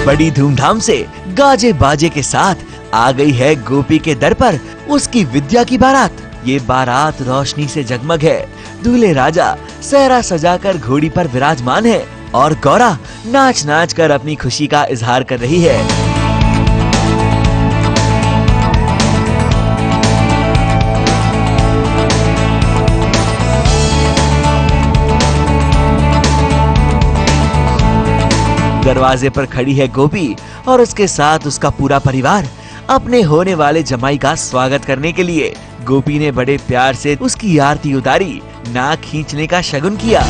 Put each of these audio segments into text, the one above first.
बड़ी धूमधाम से गाजे बाजे के साथ आ गई है गोपी के दर पर उसकी विद्या की बारात। ये बारात रोशनी से जगमग है। दूल्हे राजा सहरा सजाकर घोड़ी पर विराजमान है और गौरा नाच नाच कर अपनी खुशी का इजहार कर रही है। दरवाजे पर खड़ी है गोपी और उसके साथ उसका पूरा परिवार अपने होने वाले जमाई का स्वागत करने के लिए। गोपी ने बड़े प्यार से उसकी आरती उतारी, नाक खींचने का शगुन किया।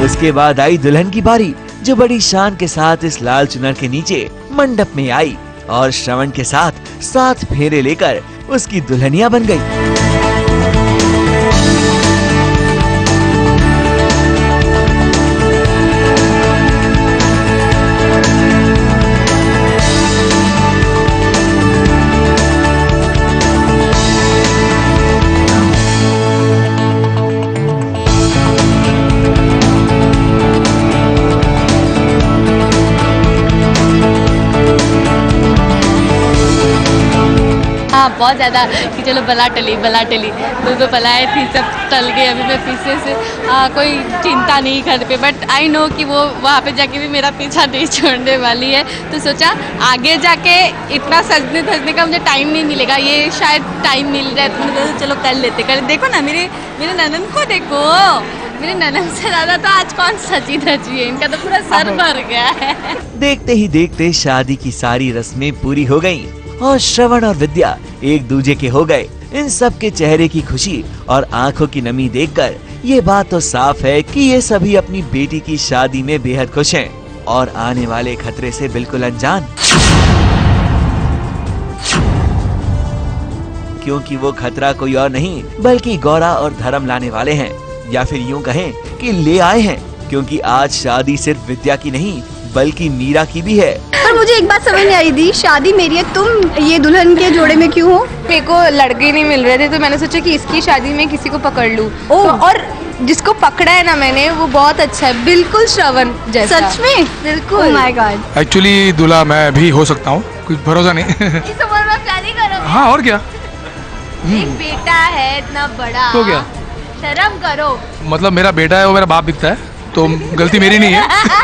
उसके बाद आई दुल्हन की बारी, जो बड़ी शान के साथ इस लाल चुनर के नीचे मंडप में आई और श्रवण के साथ 7 फेरे लेकर उसकी दुल्हनिया बन गई। बहुत ज़्यादा कि चलो बला टली तो बलाएँ थी, सब टल गए। अभी मैं पीछे से कोई चिंता नहीं घर पे, बट आई नो कि वो वहाँ पे जाके भी मेरा पीछा नहीं छोड़ने वाली है। तो सोचा आगे जाके इतना सजने धजने का मुझे टाइम नहीं मिलेगा, ये शायद टाइम मिल रहा है तो मुझे चलो कर लेते। देखो ना मेरे ननन को देखो, मेरे ननन से ज़्यादा तो आज कौन सजी धजी है, इनका तो पूरा सर भर गया है। देखते ही देखते शादी की सारी रस्में पूरी हो गयी और श्रवण और विद्या एक दूजे के हो गए। इन सब के चेहरे की खुशी और आंखों की नमी देखकर ये बात तो साफ है कि ये सभी अपनी बेटी की शादी में बेहद खुश हैं और आने वाले खतरे से बिल्कुल अनजान, क्योंकि वो खतरा कोई और नहीं बल्कि गौरा और धर्म लाने वाले हैं, या फिर यूँ कहें कि ले आए हैं, क्योंकि आज शादी सिर्फ विद्या की नहीं बल्कि मीरा की भी है। पर मुझे एक बात समझ नहीं आई थी, शादी मेरी है, तुम ये दुल्हन के जोड़े में क्यों हो? मेरे को लड़के नहीं मिल रहे थे तो मैंने सोचा कि इसकी शादी में किसी को पकड़ लूं। तो और जिसको पकड़ा है ना मैंने, वो बहुत अच्छा है, बिल्कुल श्रवण जैसा। सच में? बिल्कुल। Oh my God. एक्चुअली दूल्हा मैं भी हो सकता हूँ, कुछ भरोसा नहीं। इस उम्र में शादी करोगे? हाँ और क्या, एक बेटा है इतना बड़ा, तो क्या शर्म करो। मतलब मेरा बेटा है वो मेरा बाप दिखता है, तो गलती मेरी नहीं है।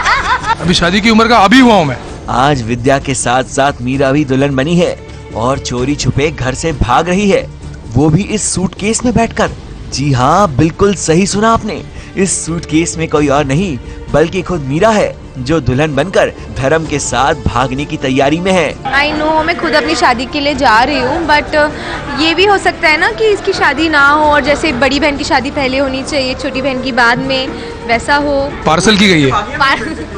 अभी शादी की उम्र का अभी हुआ हूँ मैं। आज विद्या के साथ साथ मीरा भी दुल्हन बनी है और चोरी छुपे घर से भाग रही है, वो भी इस सूटकेस में बैठकर। जी हाँ, बिल्कुल सही सुना आपने, इस सूटकेस में कोई और नहीं बल्कि खुद मीरा है, जो दुल्हन बनकर धर्म के साथ भागने की तैयारी में है। आई नो मैं खुद अपनी शादी के लिए जा रही हूँ, बट ये भी हो सकता है ना कि इसकी शादी ना हो और जैसे बड़ी बहन की शादी पहले होनी चाहिए, छोटी बहन की बाद में, वैसा हो। पार्सल की गई है,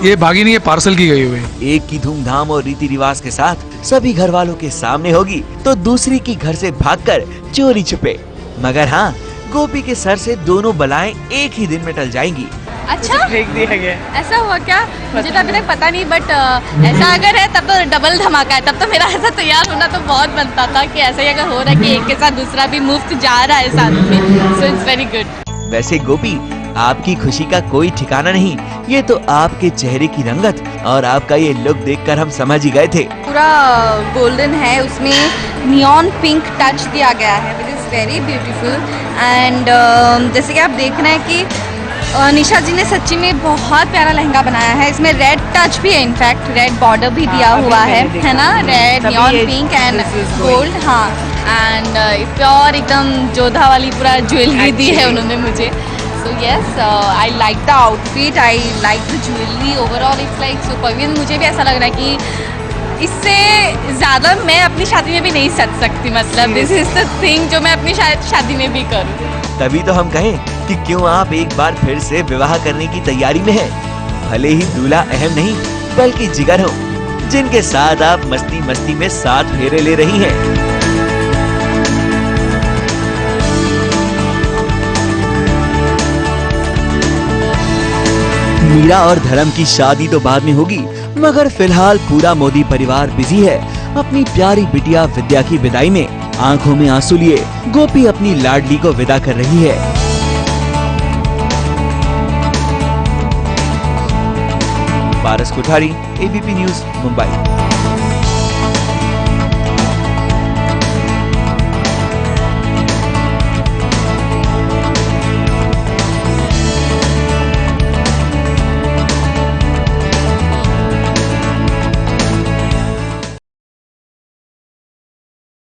ये भागी नहीं है, पार्सल की गई हुई। एक की धूमधाम और रीति रिवाज के साथ सभी घर वालों के सामने होगी तो दूसरी की घर से भागकर चोरी छुपे। मगर हाँ, गोपी के सर से दोनों बलाएं एक ही दिन में टल जाएंगी। अच्छा, फेंक दिया गया, ऐसा हुआ क्या? मुझे तो अभी तक पता नहीं, बट ऐसा अगर है तब तो डबल धमाका है। तब तो मेरा ऐसा तैयार होना तो बहुत बनता था कि ऐसा ही अगर हो रहा है कि एक के साथ दूसरा भी मुफ्त जा रहा है साथ में, सो इट्स वेरी गुड। वैसे गोपी, आपकी खुशी का कोई ठिकाना नहीं, ये तो आपके चेहरे की रंगत और आपका ये लुक देखकर हम समझ ही गए थे। पूरा गोल्डन है, उसमें नियॉन पिंक टच दिया गया है, which is very beautiful. And जैसे कि आप देख रहे हैं कि निशा जी ने सच्ची में बहुत प्यारा लहंगा बनाया है। इसमें रेड टच भी है, इनफैक्ट रेड बॉर्डर भी दिया हुआ है ना, red neon pink and gold. हाँ, एंड प्योर एकदम जोधा वाली पूरा ज्वेलरी दी है उन्होंने मुझे। So yes, I like the outfit, I like the jewelry, overall it's like super। मुझे भी ऐसा लग रहा है कि इससे ज़्यादा मैं अपनी शादी में भी नहीं सज सकती, मतलब दिस इज द थिंग जो मैं अपनी शादी में भी करूँ। तभी तो हम कहें कि क्यों आप एक बार फिर से विवाह करने की तैयारी में हैं। भले ही दूल्हा अहम नहीं बल्कि जिगर हो, जिनके साथ आप मस्ती मस्ती में 7 फेरे ले रही हैं। मीरा और धर्म की शादी तो बाद में होगी, मगर फिलहाल पूरा मोदी परिवार बिजी है अपनी प्यारी बिटिया विद्या की विदाई में आंखों में आंसू लिए गोपी अपनी लाडली को विदा कर रही है। पारस कोठारी, ABP न्यूज़, मुंबई।